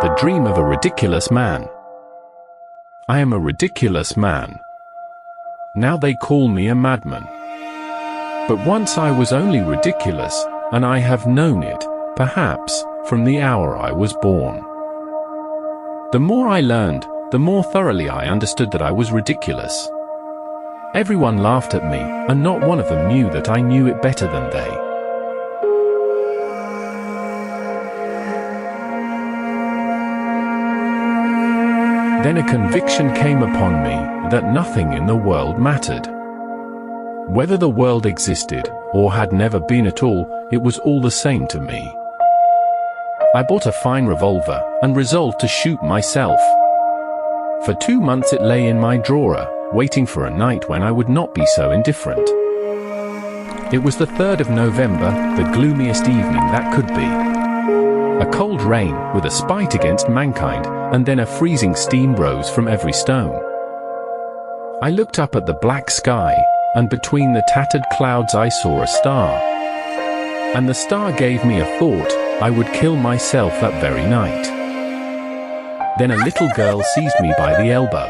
The Dream of a Ridiculous Man. I am a ridiculous man. Now they call me a madman. But once I was only ridiculous, and I have known it, perhaps, from the hour I was born. The more I learned, the more thoroughly I understood that I was ridiculous. Everyone laughed at me, and not one of them knew that I knew it better than they. Then a conviction came upon me that nothing in the world mattered. Whether the world existed, or had never been at all, it was all the same to me. I bought a fine revolver, and resolved to shoot myself. For 2 months it lay in my drawer, waiting for a night when I would not be so indifferent. It was the 3rd of November, the gloomiest evening that could be. A cold rain, with a spite against mankind, and then a freezing steam rose from every stone. I looked up at the black sky, and between the tattered clouds I saw a star. And the star gave me a thought: I would kill myself that very night. Then a little girl seized me by the elbow.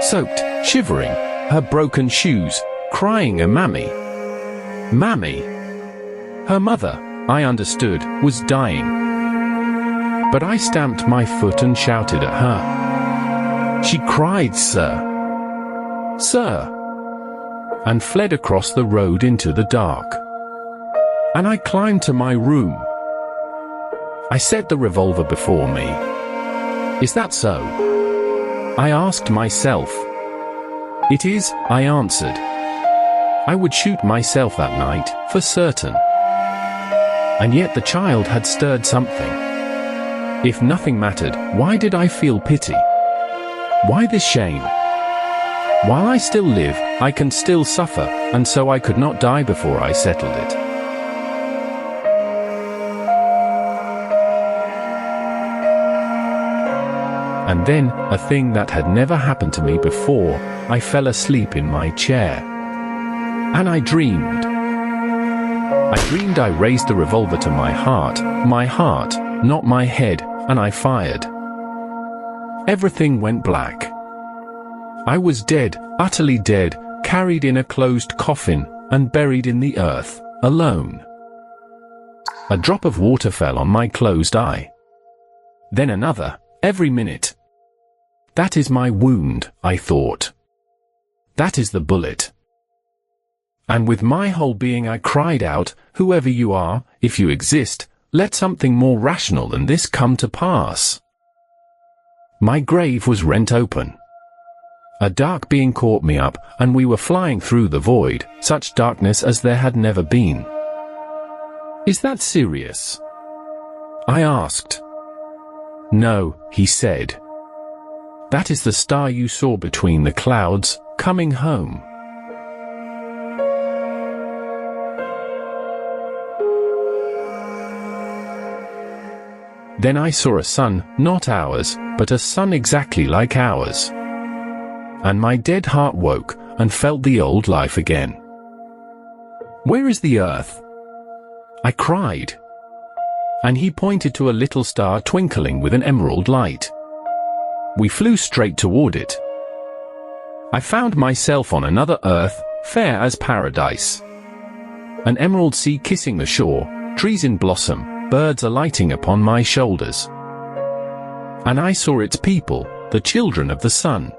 Soaked, shivering, her broken shoes, crying a mammy. Mammy! Her mother, I understood, was dying. But I stamped my foot and shouted at her. She cried, "Sir! Sir!" and fled across the road into the dark. And I climbed to my room. I set the revolver before me. Is that so? I asked myself. It is, I answered. I would shoot myself that night, for certain. And yet the child had stirred something. If nothing mattered, why did I feel pity? Why this shame? While I still live, I can still suffer, and so I could not die before I settled it. And then, a thing that had never happened to me before, I fell asleep in my chair. And I dreamed. I raised the revolver to my heart, not my head, and I fired. Everything went black. I was dead, utterly dead, carried in a closed coffin, and buried in the earth, alone. A drop of water fell on my closed eye. Then another, every minute. That is my wound, I thought. That is the bullet. And with my whole being I cried out, whoever you are, if you exist, let something more rational than this come to pass. My grave was rent open. A dark being caught me up, and we were flying through the void, such darkness as there had never been. Is that serious? I asked. No, he said. That is the star you saw between the clouds, coming home. Then I saw a sun, not ours, but a sun exactly like ours. And my dead heart woke, and felt the old life again. Where is the earth? I cried. And he pointed to a little star twinkling with an emerald light. We flew straight toward it. I found myself on another earth, fair as paradise. An emerald sea kissing the shore, trees in blossom, birds alighting upon my shoulders. And I saw its people, the children of the sun.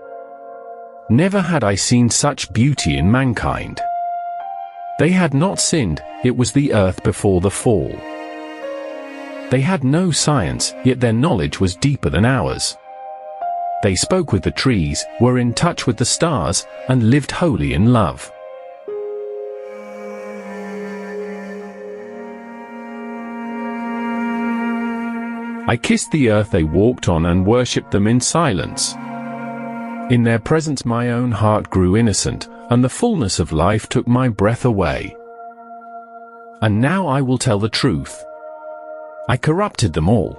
Never had I seen such beauty in mankind. They had not sinned, it was the earth before the fall. They had no science, yet their knowledge was deeper than ours. They spoke with the trees, were in touch with the stars, and lived wholly in love. I kissed the earth they walked on and worshipped them in silence. In their presence my own heart grew innocent, and the fullness of life took my breath away. And now I will tell the truth. I corrupted them all.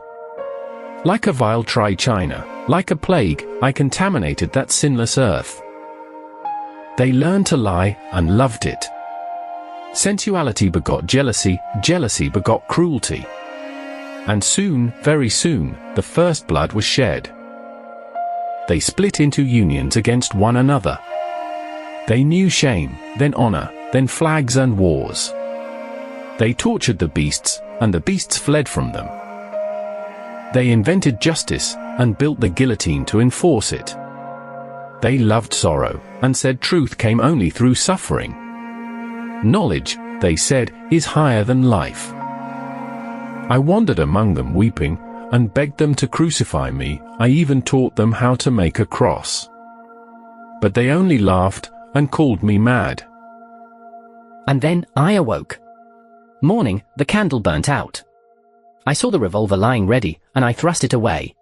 Like a vile trichina, like a plague, I contaminated that sinless earth. They learned to lie, and loved it. Sensuality begot jealousy, jealousy begot cruelty. And soon, very soon, the first blood was shed. They split into unions against one another. They knew shame, then honor, then flags and wars. They tortured the beasts, and the beasts fled from them. They invented justice, and built the guillotine to enforce it. They loved sorrow, and said truth came only through suffering. Knowledge, they said, is higher than life. I wandered among them weeping, and begged them to crucify me. I even taught them how to make a cross. But they only laughed, and called me mad. And then I awoke. Morning, the candle burnt out. I saw the revolver lying ready, and I thrust it away.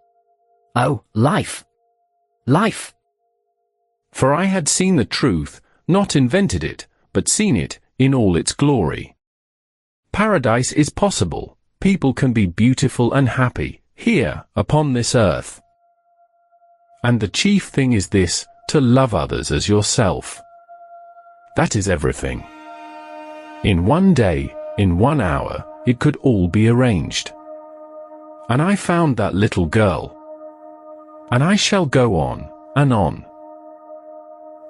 Oh, life! Life! For I had seen the truth, not invented it, but seen it, in all its glory. Paradise is possible. People can be beautiful and happy, here, upon this earth. And the chief thing is this, to love others as yourself. That is everything. In one day, in 1 hour, it could all be arranged. And I found that little girl. And I shall go on, and on.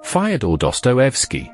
Fyodor Dostoevsky.